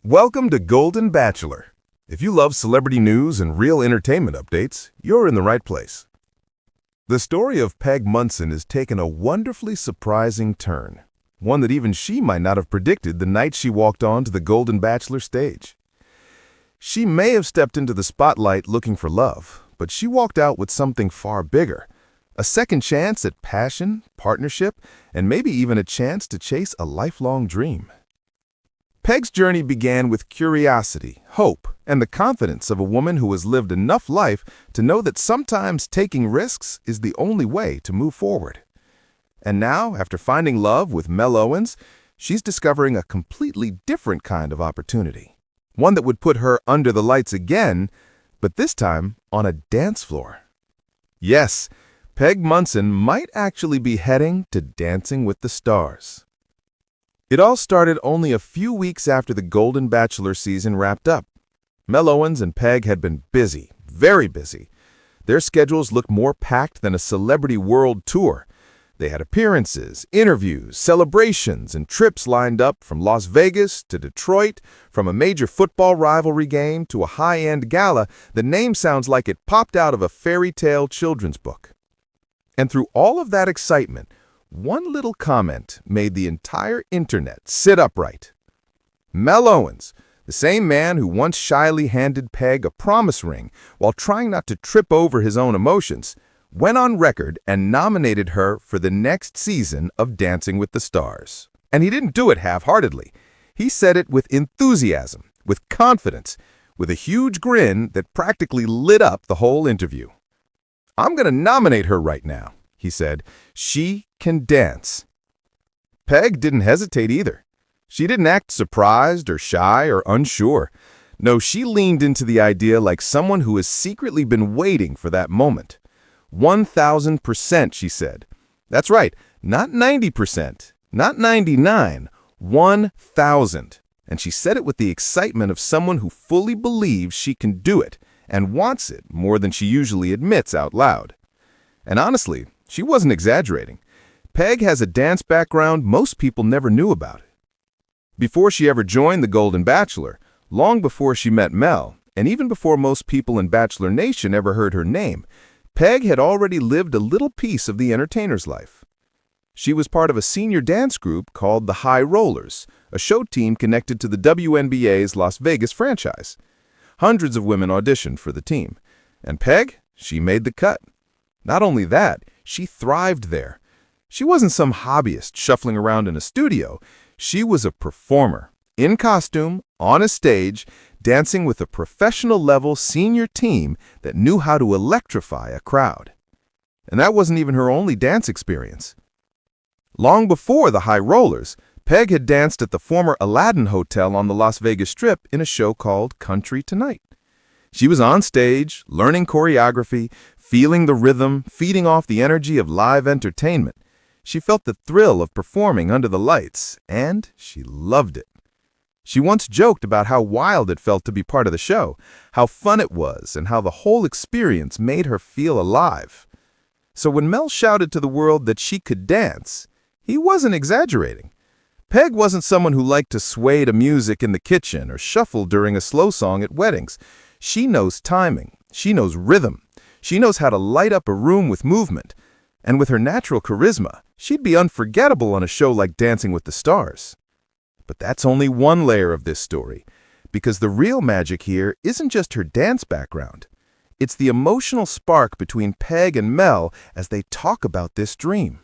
Welcome to Golden Bachelor. If you love celebrity news and real entertainment updates, you're in the right place. The story of Peg Munson has taken a wonderfully surprising turn, one that even she might not have predicted the night she walked onto the Golden Bachelor stage. She may have stepped into the spotlight looking for love, but she walked out with something far bigger, a second chance at passion, partnership, and maybe even a chance to chase a lifelong dream. Peg's journey began with curiosity, hope, and the confidence of a woman who has lived enough life to know that sometimes taking risks is the only way to move forward. And now, after finding love with Mel Owens, she's discovering a completely different kind of opportunity. One that would put her under the lights again, but this time on a dance floor. Yes, Peg Munson might actually be heading to Dancing with the Stars. It all started only a few weeks after the Golden Bachelor season wrapped up. Mel Owens and Peg had been busy, very busy. Their schedules looked more packed than a celebrity world tour. They had appearances, interviews, celebrations, and trips lined up from Las Vegas to Detroit, from a major football rivalry game to a high-end gala. The name sounds like it popped out of a fairy tale children's book. And through all of that excitement, one little comment made the entire internet sit upright. Mel Owens, the same man who once shyly handed Peg a promise ring while trying not to trip over his own emotions, went on record and nominated her for the next season of Dancing with the Stars. And he didn't do it half-heartedly. He said it with enthusiasm, with confidence, with a huge grin that practically lit up the whole interview. "I'm going to nominate her right now," he said. "She can dance." Peg didn't hesitate either. She didn't act surprised or shy or unsure. No, she leaned into the idea like someone who has secretly been waiting for that moment. 1,000%, she said. That's right, not 90%, not 99, 1,000. And she said it with the excitement of someone who fully believes she can do it and wants it more than she usually admits out loud. And honestly, she wasn't exaggerating. Peg has a dance background most people never knew about. Before she ever joined the Golden Bachelor, long before she met Mel, and even before most people in Bachelor Nation ever heard her name, Peg had already lived a little piece of the entertainer's life. She was part of a senior dance group called the High Rollers, a show team connected to the WNBA's Las Vegas franchise. Hundreds of women auditioned for the team, and Peg, she made the cut. Not only that, she thrived there. She wasn't some hobbyist shuffling around in a studio. She was a performer, in costume, on a stage, dancing with a professional-level senior team that knew how to electrify a crowd. And that wasn't even her only dance experience. Long before the High Rollers, Peg had danced at the former Aladdin Hotel on the Las Vegas Strip in a show called Country Tonight. She was on stage, learning choreography, feeling the rhythm, feeding off the energy of live entertainment. She felt the thrill of performing under the lights, and she loved it. She once joked about how wild it felt to be part of the show, how fun it was, and how the whole experience made her feel alive. So when Mel shouted to the world that she could dance, he wasn't exaggerating. Peg wasn't someone who liked to sway to music in the kitchen or shuffle during a slow song at weddings. She knows timing. She knows rhythm. She knows how to light up a room with movement. And with her natural charisma, she'd be unforgettable on a show like Dancing with the Stars. But that's only one layer of this story, because the real magic here isn't just her dance background. It's the emotional spark between Peg and Mel as they talk about this dream.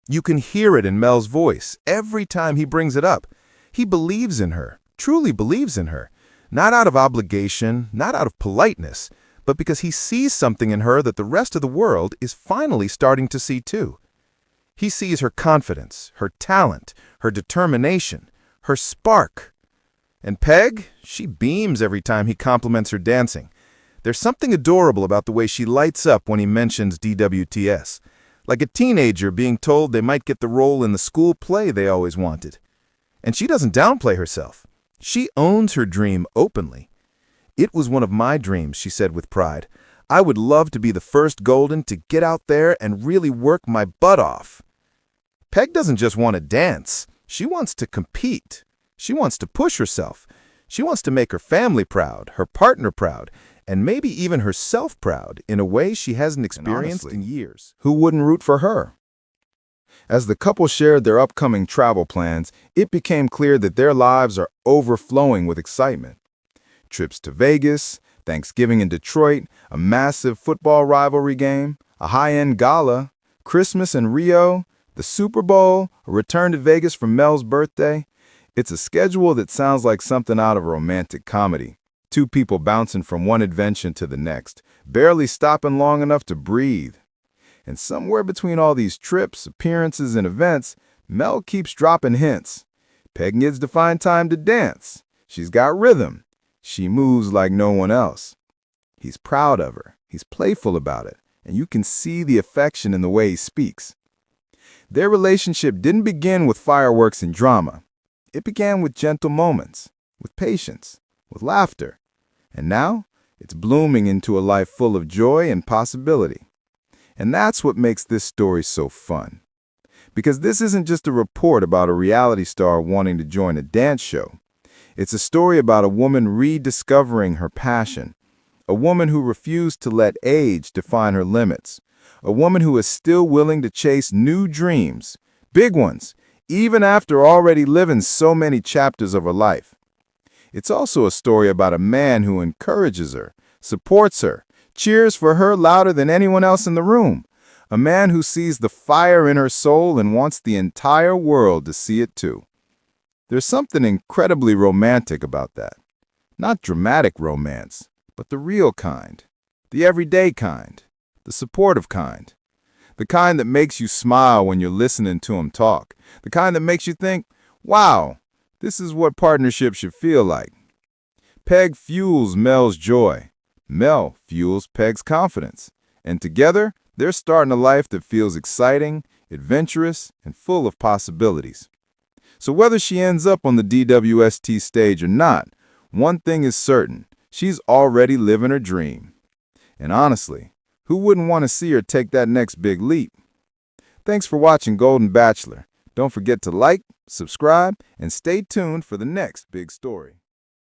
You can hear it in Mel's voice every time he brings it up. He believes in her, truly believes in her, not out of obligation, not out of politeness, but because he sees something in her that the rest of the world is finally starting to see too. He sees her confidence, her talent, her determination, her spark. And Peg, she beams every time he compliments her dancing. There's something adorable about the way she lights up when he mentions DWTS, like a teenager being told they might get the role in the school play they always wanted. And she doesn't downplay herself. She owns her dream openly. "It was one of my dreams," she said with pride. "I would love to be the first Golden to get out there and really work my butt off." Peg doesn't just want to dance. She wants to compete. She wants to push herself. She wants to make her family proud, her partner proud, and maybe even herself proud in a way she hasn't experienced in years. Who wouldn't root for her? As the couple shared their upcoming travel plans, it became clear that their lives are overflowing with excitement. Trips to Vegas, Thanksgiving in Detroit, a massive football rivalry game, a high-end gala, Christmas in Rio, the Super Bowl, a return to Vegas for Mel's birthday. It's a schedule that sounds like something out of a romantic comedy. Two people bouncing from one adventure to the next, barely stopping long enough to breathe. And somewhere between all these trips, appearances, and events, Mel keeps dropping hints. Peg needs to find time to dance. She's got rhythm. She moves like no one else. He's proud of her. He's playful about it. And you can see the affection in the way he speaks. Their relationship didn't begin with fireworks and drama. It began with gentle moments, with patience, with laughter. And now, it's blooming into a life full of joy and possibility. And that's what makes this story so fun. Because this isn't just a report about a reality star wanting to join a dance show. It's a story about a woman rediscovering her passion, a woman who refused to let age define her limits, a woman who is still willing to chase new dreams, big ones, even after already living so many chapters of her life. It's also a story about a man who encourages her, supports her, cheers for her louder than anyone else in the room, a man who sees the fire in her soul and wants the entire world to see it too. There's something incredibly romantic about that. Not dramatic romance, but the real kind, the everyday kind, the supportive kind, the kind that makes you smile when you're listening to him talk, the kind that makes you think, wow, this is what partnership should feel like. Peg fuels Mel's joy. Mel fuels Peg's confidence. And together, they're starting a life that feels exciting, adventurous, and full of possibilities. So whether she ends up on the DWST stage or not, one thing is certain, she's already living her dream. And honestly, who wouldn't want to see her take that next big leap? Thanks for watching Golden Bachelor. Don't forget to like, subscribe, and stay tuned for the next big story.